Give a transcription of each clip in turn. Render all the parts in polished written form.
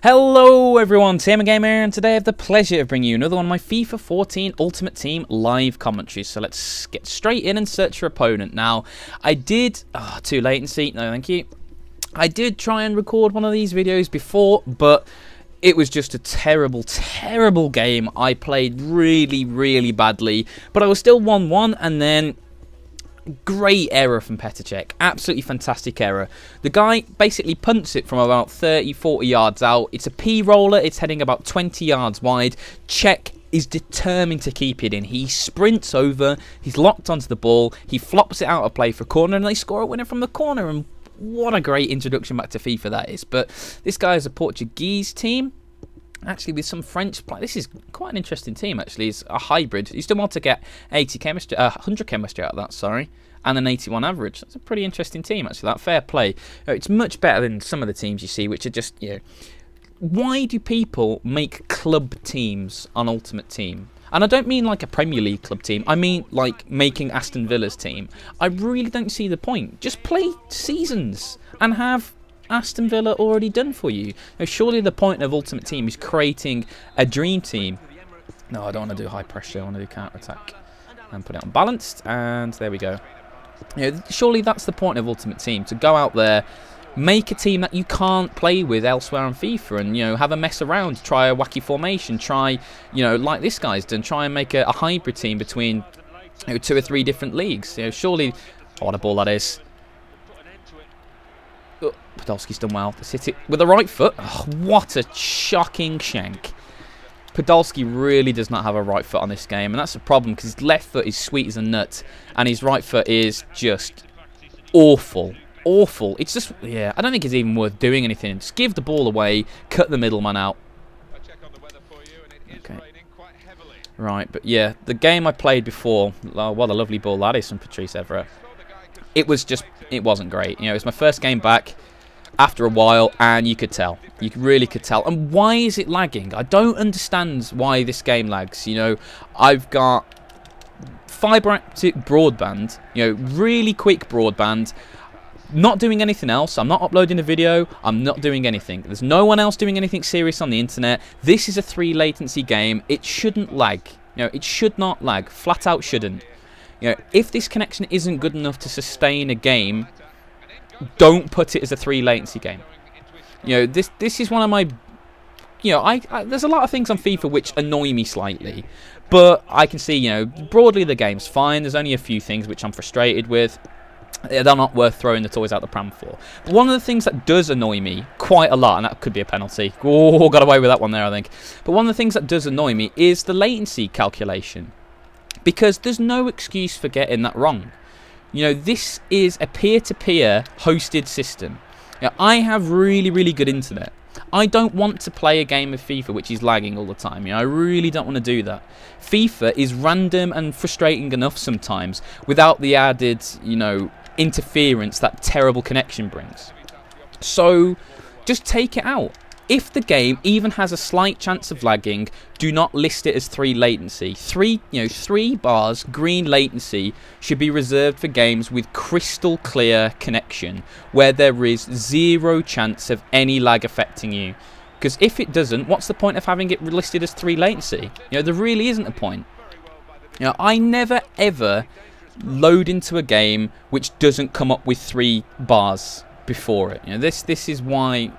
Hello everyone, TMMgamer, and today I have the pleasure of bringing you another one of my FIFA 14 Ultimate Team live commentaries. So let's get straight in and search your opponent. Now, I did... too latency, no thank you. I did try and record one of these videos before, but it was just a terrible, terrible game. I played really, really badly, but I was still 1-1, and then... great error from Petacek, absolutely fantastic error. The guy basically punts it from about 30-40 yards out. It's a P-roller, it's heading about 20 yards wide. Cech is determined to keep it in. He sprints over, he's locked onto the ball, he flops it out of play for a corner, and they score a winner from the corner. And what a great introduction back to FIFA that is. But this guy is a Portuguese team, actually with some French play. This is quite an interesting team, actually. It's a hybrid. You still want to get 80 chemistry, 100 chemistry out of that, sorry, and an 81 average. That's a pretty interesting team, actually. That fair play. It's much better than some of the teams you see, which are just, you know, why do people make club teams on Ultimate Team? And I don't mean like a Premier League club team. I mean like making Aston Villa's team. I really don't see the point. Just play seasons and have Aston Villa already done for you. Now, surely the point of Ultimate Team is creating a dream team. No, I don't want to do high pressure. I want to do counter attack and put it on balanced. And there we go. You know, surely that's the point of Ultimate Team, to go out there, make a team that you can't play with elsewhere on FIFA, and, you know, have a mess around, try a wacky formation, try, you know, like this guy's done, try and make a hybrid team between, you know, 2 or 3 different leagues. You know, surely, oh, what a ball that is. Oh, Podolski's done well. Let's hit it with the right foot. Oh, what a shocking shank. Podolski really does not have a right foot on this game, and that's a problem because his left foot is sweet as a nut, and his right foot is just awful. Awful. It's just, yeah, I don't think it's even worth doing anything. Just give the ball away, cut the middleman out. Okay. Right, but yeah, the game I played before, oh, what a lovely ball that is from Patrice Evra. It was just, it wasn't great. You know, it was my first game back after a while, and you could tell. You really could tell. And why is it lagging? I don't understand why this game lags. You know, I've got fibre optic broadband, you know, really quick broadband, not doing anything else. I'm not uploading a video. I'm not doing anything. There's no one else doing anything serious on the internet. This is a 3 latency game. It shouldn't lag. You know, it should not lag. Flat out shouldn't. You know, if this connection isn't good enough to sustain a game, don't put it as a 3 latency game. You know, this is one of my... You know, there's a lot of things on FIFA which annoy me slightly. But I can see, you know, broadly the game's fine. There's only a few things which I'm frustrated with. They're not worth throwing the toys out the pram for. But one of the things that does annoy me quite a lot, and that could be a penalty. Oh, got away with that one there, I think. But one of the things that does annoy me is the latency calculation. Because there's no excuse for getting that wrong. You know, this is a peer-to-peer hosted system. Now, I have really, really good internet. I don't want to play a game of FIFA which is lagging all the time. You know, I really don't want to do that. FIFA is random and frustrating enough sometimes without the added, you know, interference that terrible connection brings. So, just take it out. If the game even has a slight chance of lagging, do not list it as 3 latency. 3 bars green latency should be reserved for games with crystal clear connection, where there is 0 chance of any lag affecting you. Because if it doesn't, what's the point of having it listed as 3 latency? You know, there really isn't a point. You know, I never ever load into a game which doesn't come up with 3 bars before it. You know, this is why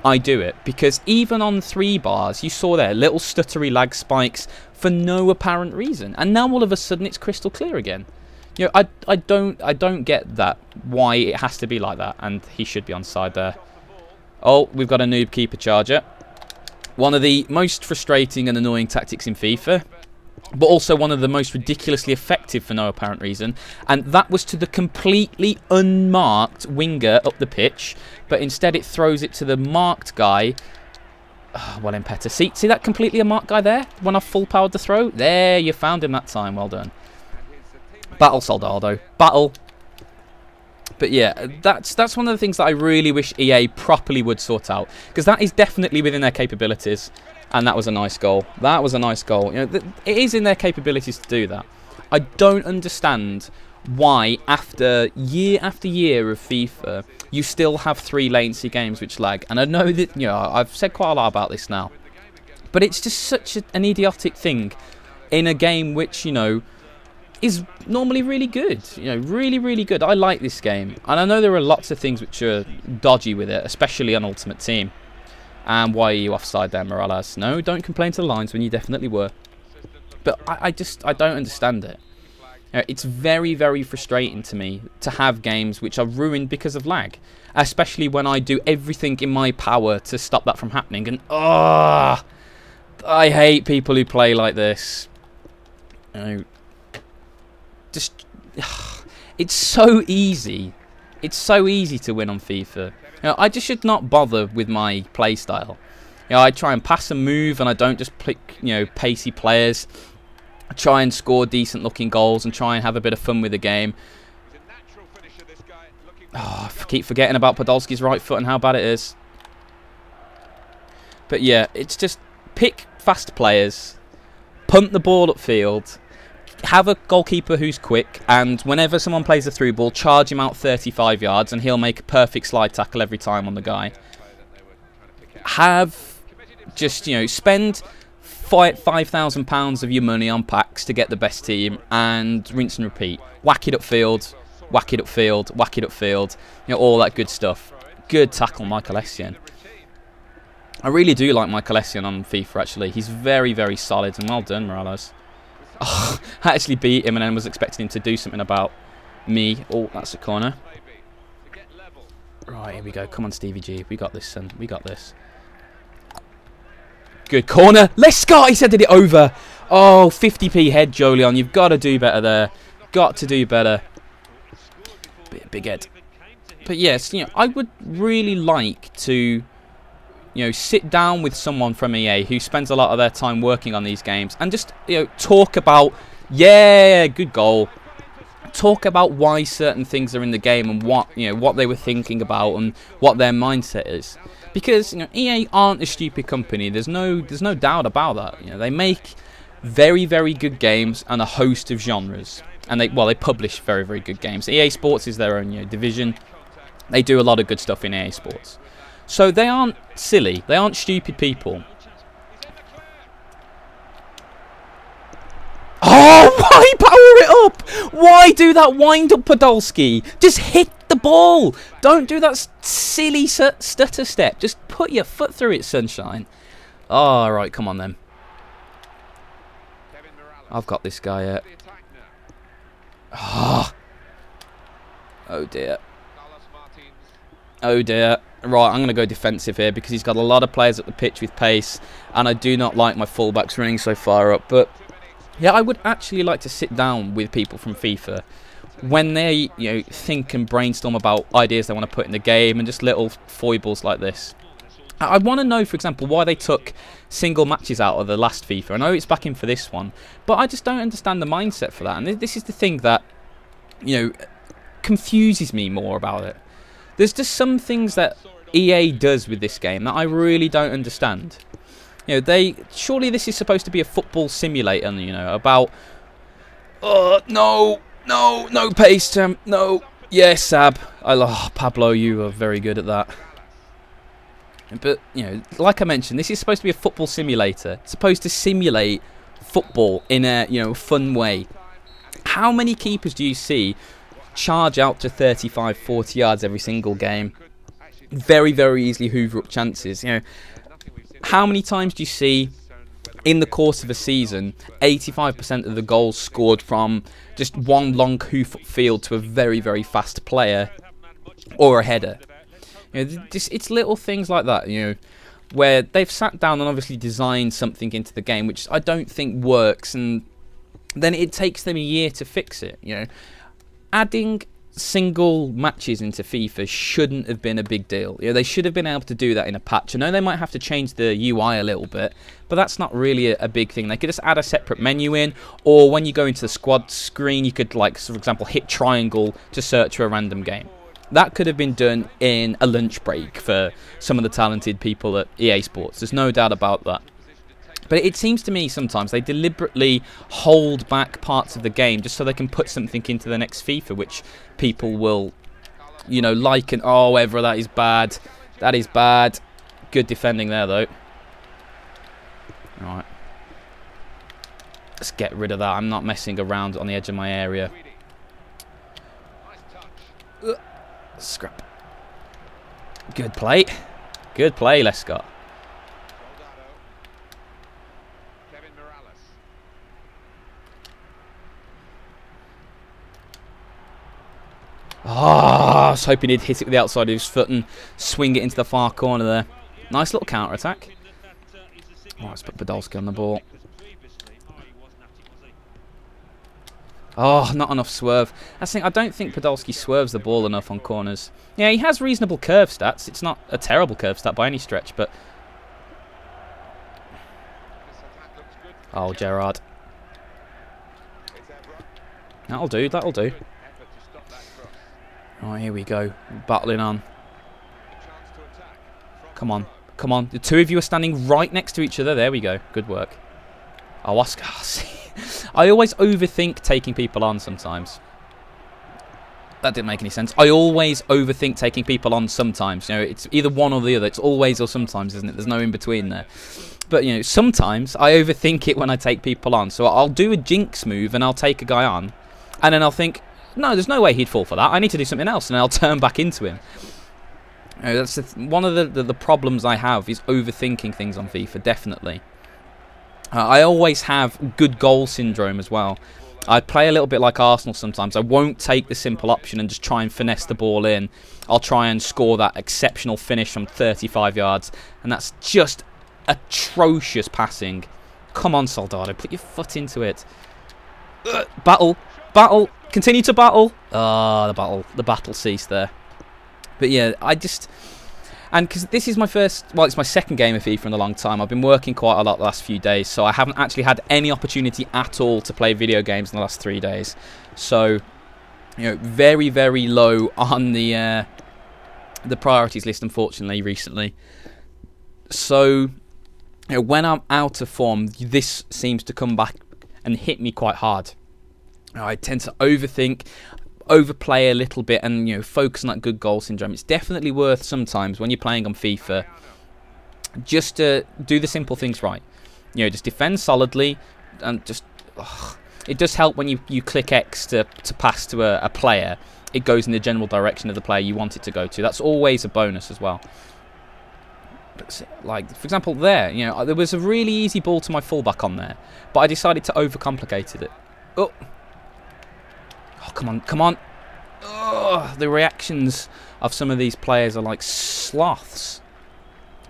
I do it, because even on 3 bars, you saw there little stuttery lag spikes for no apparent reason, and now all of a sudden it's crystal clear again. You know, I don't get that, why it has to be like that, and he should be onside there. Oh, we've got a noob keeper charger. One of the most frustrating and annoying tactics in FIFA, but also one of the most ridiculously effective for no apparent reason, and that was to the completely unmarked winger up the pitch, but instead it throws it to the marked guy. Oh, well, Impeta. See that completely unmarked guy there? When I full powered the throw? There, you found him that time. Well done. Battle, Soldado. Battle. But yeah, that's one of the things that I really wish EA properly would sort out, because that is definitely within their capabilities. And that was a nice goal. That was a nice goal. You know, it is in their capabilities to do that. I don't understand why after year of FIFA you still have 3 latency games which lag. And I know that, you know, I've said quite a lot about this now, but it's just such an idiotic thing in a game which, you know, is normally really good. You know, really good. I like this game, and I know there are lots of things which are dodgy with it, especially on Ultimate Team. And why are you offside there, Morales? No, don't complain to the lines when you definitely were. But I don't understand it. You know, it's very frustrating to me to have games which are ruined because of lag, especially when I do everything in my power to stop that from happening. And I hate people who play like this. You know, just it's so easy. It's so easy to win on FIFA. You know, I just should not bother with my play style. You know, I try and pass and move, and I don't just pick, you know, pacey players. I try and score decent looking goals and try and have a bit of fun with the game. Oh, I keep forgetting about Podolski's right foot and how bad it is. But yeah, it's just pick fast players, punt the ball upfield, have a goalkeeper who's quick, and whenever someone plays a through ball, charge him out 35 yards and he'll make a perfect slide tackle every time on the guy. Have just, you know, spend £5,000 of your money on packs to get the best team and rinse and repeat. Whack it upfield, whack it upfield, whack it upfield, you know, all that good stuff. Good tackle, Michael Essien. I really do like Michael Essien on FIFA, actually. He's very solid, and well done, Morales. Oh, I actually beat him and then was expecting him to do something about me. Oh, that's a corner. Right, here we go. Come on, Stevie G. We got this, son. We got this. Good corner. Les Scott, he sent it over. Oh, 50p head, Jolion. You've got to do better there. Got to do better. Big head. But yes, you know, I would really like to, you know, sit down with someone from EA who spends a lot of their time working on these games and just, you know, talk about, yeah, good goal. Talk about why certain things are in the game and what, you know, what they were thinking about and what their mindset is. Because, you know, EA aren't a stupid company. There's no doubt about that. You know, they make very good games and a host of genres, and they publish very good games. EA Sports is their own, you know, division. They do a lot of good stuff in EA Sports. So they aren't silly. They aren't stupid people. Oh, why power it up? Why do that wind up, Podolski? Just hit the ball. Don't do that silly stutter step. Just put your foot through it, sunshine. All right, come on then. I've got this guy yet. Oh dear. Oh dear. Right, I'm going to go defensive here because he's got a lot of players at the pitch with pace, and I do not like my fullbacks running so far up. But yeah, I would actually like to sit down with people from FIFA when they, you know, think and brainstorm about ideas they want to put in the game and just little foibles like this. I want to know, for example, why they took single matches out of the last FIFA. I know it's back in for this one, but I just don't understand the mindset for that. And this is the thing that, you know, confuses me more about it. There's just some things that EA does with this game that I really don't understand. You know, surely this is supposed to be a football simulator, you know, about, no pace, Tim, no, yes, Sab, Pablo, you are very good at that. But, you know, like I mentioned, this is supposed to be a football simulator. It's supposed to simulate football in a, you know, fun way. How many keepers do you see charge out to 35, 40 yards every single game? Very easily hoover up chances. You know, how many times do you see in the course of a season 85% of the goals scored from just one long hoof field to a very fast player or a header? You know, it's little things like that, you know, where they've sat down and obviously designed something into the game which I don't think works, and then it takes them a year to fix it. You know, adding single matches into FIFA shouldn't have been a big deal. You know, they should have been able to do that in a patch. I know they might have to change the UI a little bit, but that's not really a big thing. They could just add a separate menu in, or when you go into the squad screen, you could, like, for example, hit triangle to search for a random game. That could have been done in a lunch break for some of the talented people at EA Sports. There's no doubt about that. But it seems to me sometimes they deliberately hold back parts of the game just so they can put something into the next FIFA, which people will, you know, like and, oh, Evra, that is bad. That is bad. Good defending there, though. All right. Let's get rid of that. I'm not messing around on the edge of my area. Scrap. Good play. Good play, Lescott. Oh, I was hoping he'd hit it with the outside of his foot and swing it into the far corner there. Nice little counter-attack. Oh, let's put Podolski on the ball. Oh, not enough swerve. That's the thing, I don't think Podolski swerves the ball enough on corners. Yeah, he has reasonable curve stats. It's not a terrible curve stat by any stretch, but... Oh, Gerrard. That'll do, that'll do. Oh, here we go. Battling on. Come on. Come on. The two of you are standing right next to each other. There we go. Good work. Oh, Oscar. Oh, see. I always overthink taking people on sometimes. That didn't make any sense. I always overthink taking people on sometimes. You know, it's either one or the other. It's always or sometimes, isn't it? There's no in between there. But, you know, sometimes I overthink it when I take people on. So I'll do a jinx move and I'll take a guy on. And then I'll think, no, there's no way he'd fall for that. I need to do something else, and I'll turn back into him. You know, that's one of the problems I have is overthinking things on FIFA, definitely. I always have good goal syndrome as well. I play a little bit like Arsenal sometimes. I won't take the simple option and just try and finesse the ball in. I'll try and score that exceptional finish from 35 yards, and that's just atrocious passing. Come on, Soldado, put your foot into it. Battle. Battle. Continue to battle. Ah, the battle ceased there. But yeah, and because this is my first, well, it's my second game of FIFA in a long time. I've been working quite a lot the last few days, so I haven't actually had any opportunity at all to play video games in the last 3 days. So, you know, very, very low on the priorities list, unfortunately, recently. So, you know, when I'm out of form, this seems to come back and hit me quite hard. I tend to overthink, overplay a little bit, and, you know, focus on that good goal syndrome. It's definitely worth sometimes when you're playing on FIFA just to do the simple things right. You know, just defend solidly, and just it does help when you click X to pass to a player. It goes in the general direction of the player you want it to go to. That's always a bonus as well. Like, for example, there, you know, there was a really easy ball to my fullback on there, but I decided to overcomplicate it. Oh, come on, come on. Ugh, the reactions of some of these players are like sloths.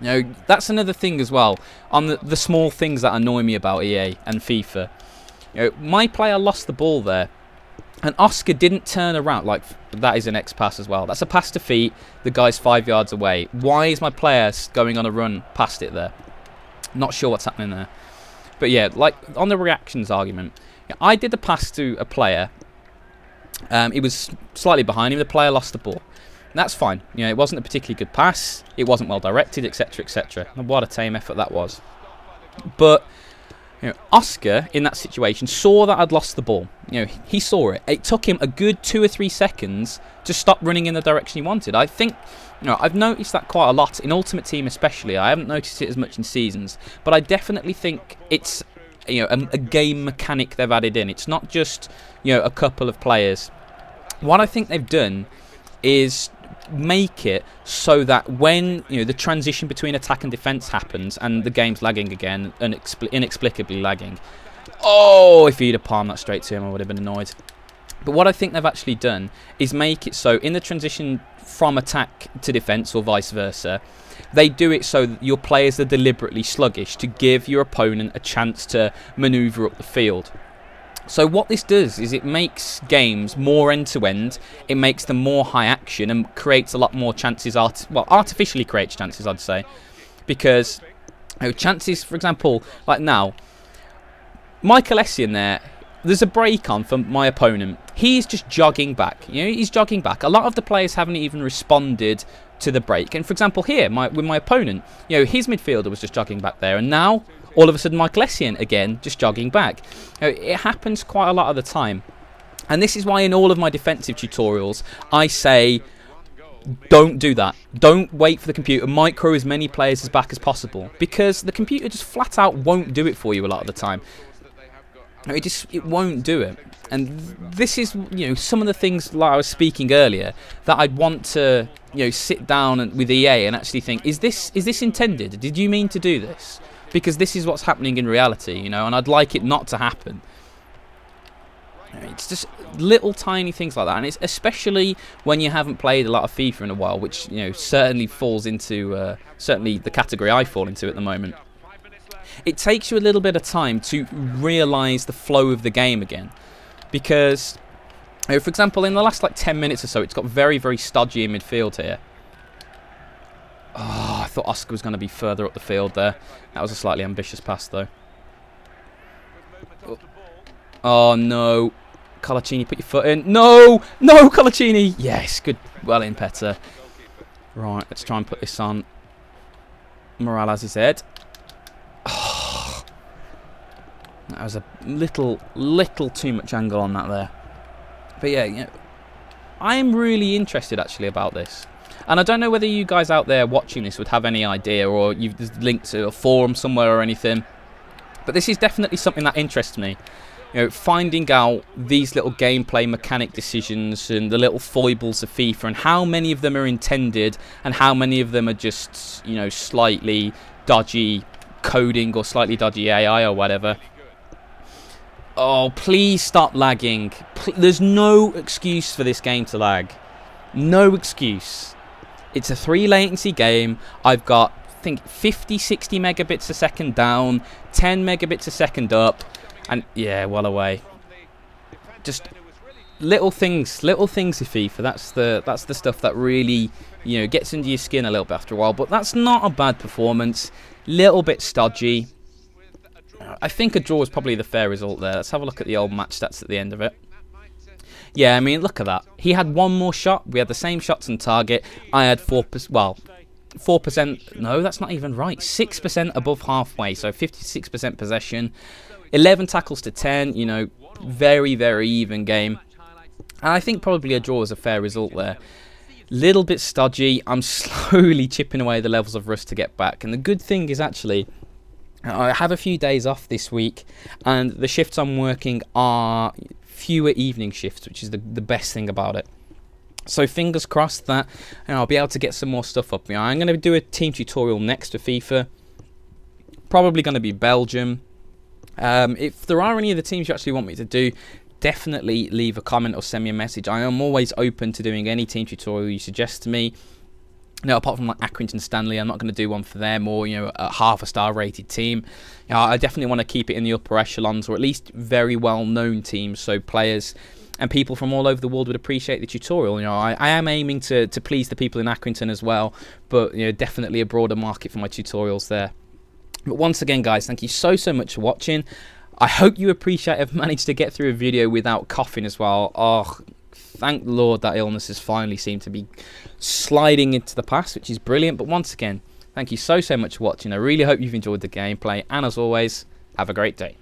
You know, that's another thing as well, on the small things that annoy me about EA and FIFA. You know, my player lost the ball there, and Oscar didn't turn around. Like, that is an X pass as well. That's a pass to feet. The guy's 5 yards away. Why is my player going on a run past it there? Not sure what's happening there. But yeah, like on the reactions argument, I did the pass to a player. He was slightly behind him. The player lost the ball. That's fine. You know, it wasn't a particularly good pass. It wasn't well directed, etc., etc. What a tame effort that was. But, you know, Oscar in that situation saw that I'd lost the ball. You know, he saw it. It took him a good 2 or 3 seconds to stop running in the direction he wanted. I think, you know, I've noticed that quite a lot in Ultimate Team, especially. I haven't noticed it as much in Seasons, but I definitely think it's, you know, a game mechanic they've added in. It's not just, you know, a couple of players. What I think they've done is make it so that when, you know, the transition between attack and defense happens and the game's lagging again, inexplicably lagging. Oh, if he'd have palmed that straight to him, I would have been annoyed. But what I think they've actually done is make it so in the transition from attack to defense or vice versa, they do it so that your players are deliberately sluggish to give your opponent a chance to maneuver up the field. So what this does is it makes games more end-to-end, it makes them more high action and creates a lot more chances, artificially creates chances, I'd say. Because, you know, chances, for example, like now, Michael Essien there, there's a break on for my opponent. He's just jogging back. You know, he's jogging back. A lot of the players haven't even responded to the break. And for example here, with my opponent, you know, his midfielder was just jogging back there. And now, all of a sudden Michael Essien again just jogging back. It happens quite a lot of the time. And this is why in all of my defensive tutorials, I say, don't do that. Don't wait for the computer. Micro as many players as back as possible. Because the computer just flat out won't do it for you a lot of the time. It won't do it. And this is, some of the things like I was speaking earlier that I'd want to, sit down with EA and actually think, is this intended? Did you mean to do this? Because this is what's happening in reality, and I'd like it not to happen. It's just little tiny things like that, and it's especially when you haven't played a lot of FIFA in a while, which certainly falls into certainly the category I fall into at the moment. It takes you a little bit of time to realise the flow of the game again, because, for example, in the last 10 minutes or so, it's got very, very stodgy in midfield here. Oh, I thought Oscar was going to be further up the field there. That was a slightly ambitious pass, though. Oh no. Colaccini, put your foot in. No! No, Colaccini! Yes, good. Well in, Petter. Right, let's try and put this on. Morale has his head. Oh, that was a little too much angle on that there. But yeah, I am really interested actually about this. And I don't know whether you guys out there watching this would have any idea, or you've linked to a forum somewhere or anything. But this is definitely something that interests me. Finding out these little gameplay mechanic decisions and the little foibles of FIFA and how many of them are intended and how many of them are just, slightly dodgy coding or slightly dodgy AI or whatever. Oh, please stop lagging. There's no excuse for this game to lag. No excuse. It's a 3 latency game. I've got, I think, 50, 60 megabits a second down, 10 megabits a second up. And yeah, well away. Just little things in FIFA. That's the stuff that really, gets under your skin a little bit after a while. But that's not a bad performance. Little bit stodgy. I think a draw is probably the fair result there. Let's have a look at the old match stats at the end of it. Yeah, I mean, look at that. He had one more shot. We had the same shots on target. I had 4%. Well, 4%. No, that's not even right. 6% above halfway. So 56% possession. 11 tackles to 10, very, very even game. And I think probably a draw is a fair result there. Little bit stodgy. I'm slowly chipping away the levels of rust to get back. And the good thing is actually, I have a few days off this week, and the shifts I'm working are fewer evening shifts, which is the best thing about it. So fingers crossed that I'll be able to get some more stuff up. I'm going to do a team tutorial next to FIFA. Probably going to be Belgium. If there are any of the teams you actually want me to do, definitely leave a comment or send me a message. I am always open to doing any team tutorial you suggest to me. Apart from Accrington Stanley, I'm not going to do one for them, or a half a star rated team. I definitely want to keep it in the upper echelons, or at least very well known teams, so players and people from all over the world would appreciate the tutorial. I am aiming to please the people in Accrington as well, but definitely a broader market for my tutorials there. But once again, guys, thank you so much for watching. I hope you appreciate I've managed to get through a video without coughing as well. Oh, thank the Lord that illness has finally seemed to be sliding into the past, which is brilliant. But once again, thank you so much for watching. I really hope you've enjoyed the gameplay. And as always, have a great day.